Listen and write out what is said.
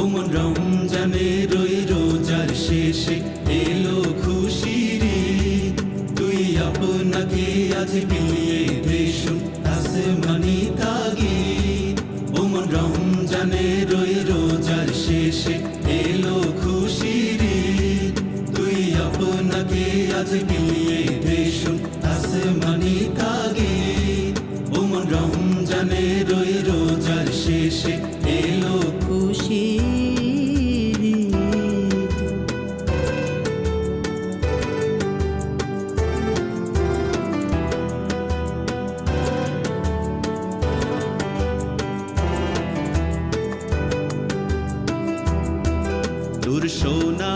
ওমন রমজানের ওই রোজার শেষে এলো খুশির ঈদ। তুই আপনাকে আজ বিলিয়ে দেশুন আসমানি তাগিদ। ওমন রমজানের ওই রোজার শেষে এলো খুশির ঈদ। তুই আপনাকে আজ বিলিয়ে দেশুন আসমানি তাগিদ। ওমন রমজানের ওই রোজার শেষে এলো খুশির ঈদ। তোর সোনা